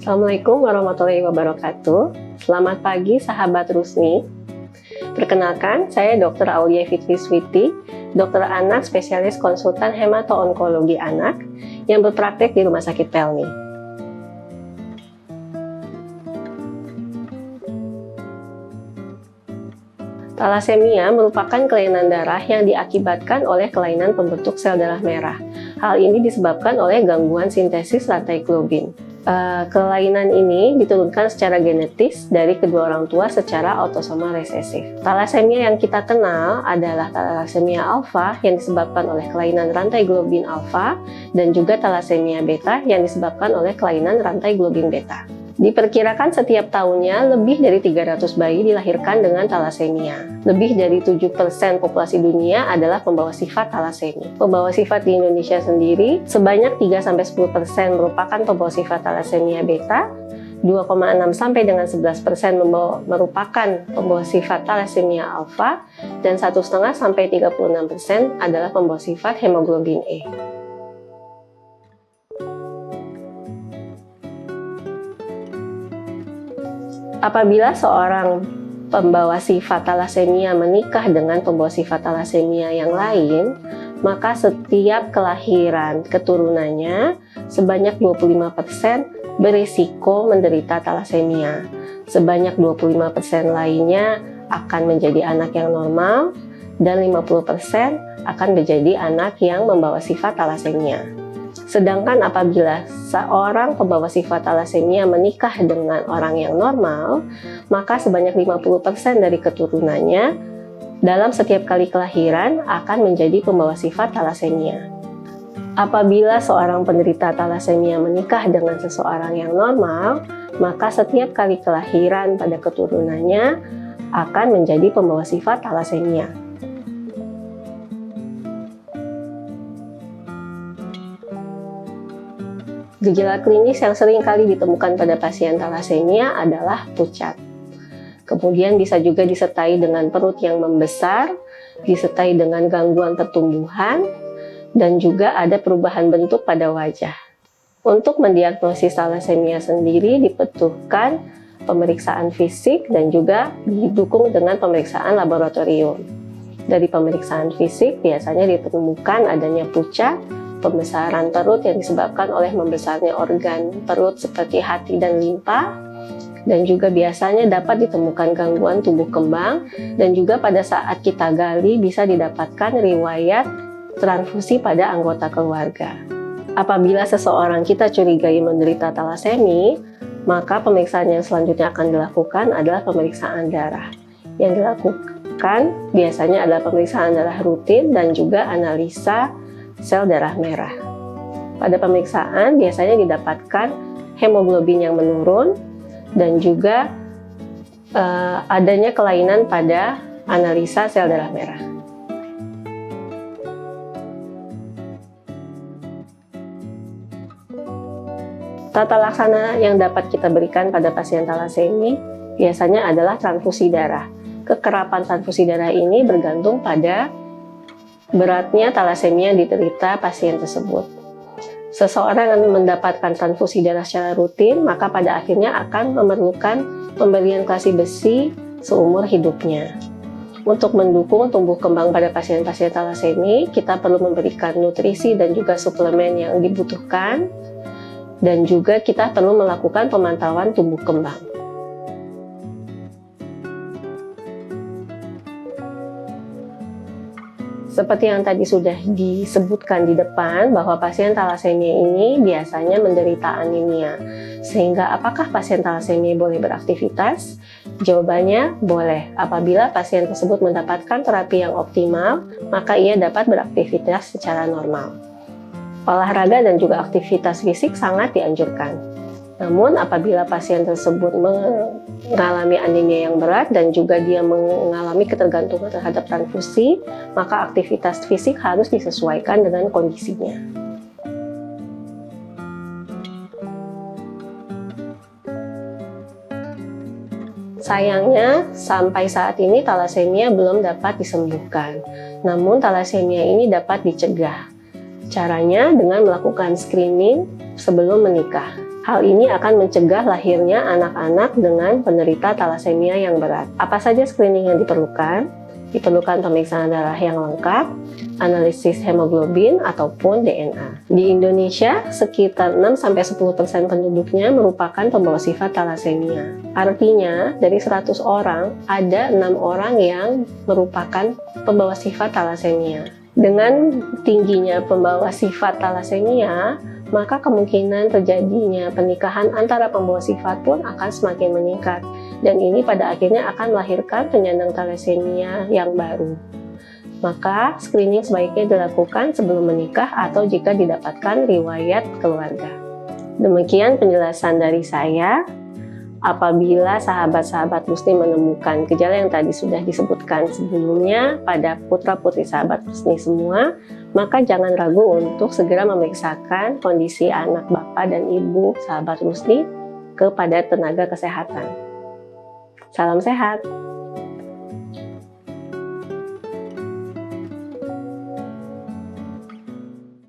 Assalamualaikum warahmatullahi wabarakatuh. Selamat pagi sahabat Rusni. Perkenalkan, saya Dr. Aulia Fitriswiti, dokter anak spesialis konsultan hemato-onkologi anak yang berpraktek di Rumah Sakit Pelni. Talasemia merupakan kelainan darah yang diakibatkan oleh kelainan pembentuk sel darah merah. Hal ini disebabkan oleh gangguan sintesis rantai globin. Kelainan ini diturunkan secara genetis dari kedua orang tua secara autosomal resesif. Talasemia yang kita kenal adalah talasemia alfa yang disebabkan oleh kelainan rantai globin alfa dan juga talasemia beta yang disebabkan oleh kelainan rantai globin beta. Diperkirakan setiap tahunnya lebih dari 300 bayi dilahirkan dengan talasemia. Lebih dari 7% populasi dunia adalah pembawa sifat talasemia. Pembawa sifat di Indonesia sendiri sebanyak 3-10% merupakan pembawa sifat talasemia beta, 2,6 sampai dengan 11% merupakan pembawa sifat talasemia alfa, dan 1,5 sampai 36% adalah pembawa sifat hemoglobin E. Apabila seorang pembawa sifat talasemia menikah dengan pembawa sifat talasemia yang lain, maka setiap kelahiran keturunannya sebanyak 25% berisiko menderita talasemia. Sebanyak 25% lainnya akan menjadi anak yang normal dan 50% akan menjadi anak yang membawa sifat talasemia. Sedangkan apabila seorang pembawa sifat talasemia menikah dengan orang yang normal, maka sebanyak 50% dari keturunannya dalam setiap kali kelahiran akan menjadi pembawa sifat talasemia. Apabila seorang penderita talasemia menikah dengan seseorang yang normal, maka setiap kali kelahiran pada keturunannya akan menjadi pembawa sifat talasemia. Gejala klinis yang sering kali ditemukan pada pasien talasemia adalah pucat. Kemudian bisa juga disertai dengan perut yang membesar, disertai dengan gangguan pertumbuhan, dan juga ada perubahan bentuk pada wajah. Untuk mendiagnosis talasemia sendiri dibutuhkan pemeriksaan fisik dan juga didukung dengan pemeriksaan laboratorium. Dari pemeriksaan fisik biasanya ditemukan adanya pucat, pembesaran perut yang disebabkan oleh membesarnya organ perut seperti hati dan limpa, dan juga biasanya dapat ditemukan gangguan tumbuh kembang, dan juga pada saat kita gali bisa didapatkan riwayat transfusi pada anggota keluarga. Apabila seseorang kita curigai menderita talasemia, maka pemeriksaan yang selanjutnya akan dilakukan adalah pemeriksaan darah. Yang dilakukan biasanya adalah pemeriksaan darah rutin dan juga analisa sel darah merah. Pada pemeriksaan biasanya didapatkan hemoglobin yang menurun dan juga adanya kelainan pada analisa sel darah merah. Tata laksana yang dapat kita berikan pada pasien talasemia biasanya adalah transfusi darah. Kekerapan transfusi darah ini bergantung pada beratnya talasemia yang diderita pasien tersebut. Seseorang yang mendapatkan transfusi darah secara rutin, maka pada akhirnya akan memerlukan pemberian kalsi besi seumur hidupnya. Untuk mendukung tumbuh kembang pada pasien-pasien talasemia, kita perlu memberikan nutrisi dan juga suplemen yang dibutuhkan, dan juga kita perlu melakukan pemantauan tumbuh kembang. Seperti yang tadi sudah disebutkan di depan, bahwa pasien talasemia ini biasanya menderita anemia. Sehingga apakah pasien talasemia boleh beraktivitas? Jawabannya boleh. Apabila pasien tersebut mendapatkan terapi yang optimal, maka ia dapat beraktivitas secara normal. Olahraga dan juga aktivitas fisik sangat dianjurkan. Namun apabila pasien tersebut mengalami anemia yang berat dan juga dia mengalami ketergantungan terhadap transfusi, maka aktivitas fisik harus disesuaikan dengan kondisinya. Sayangnya, sampai saat ini talasemia belum dapat disembuhkan. Namun talasemia ini dapat dicegah. Caranya dengan melakukan screening sebelum menikah. Hal ini akan mencegah lahirnya anak-anak dengan penderita talasemia yang berat. Apa saja screening yang diperlukan? Diperlukan pemeriksaan darah yang lengkap, analisis hemoglobin, ataupun DNA. Di Indonesia, sekitar 6-10% penduduknya merupakan pembawa sifat talasemia. Artinya, dari 100 orang, ada 6 orang yang merupakan pembawa sifat talasemia. Dengan tingginya pembawa sifat talasemia, maka kemungkinan terjadinya pernikahan antara pembawa sifat pun akan semakin meningkat. Dan ini pada akhirnya akan melahirkan penyandang talasemia yang baru. Maka screening sebaiknya dilakukan sebelum menikah atau jika didapatkan riwayat keluarga. Demikian penjelasan dari saya. Apabila sahabat-sahabat muslim menemukan gejala yang tadi sudah disebutkan sebelumnya pada putra-putri sahabat muslim semua, maka jangan ragu untuk segera memeriksakan kondisi anak bapak dan ibu sahabat muslim kepada tenaga kesehatan. Salam sehat!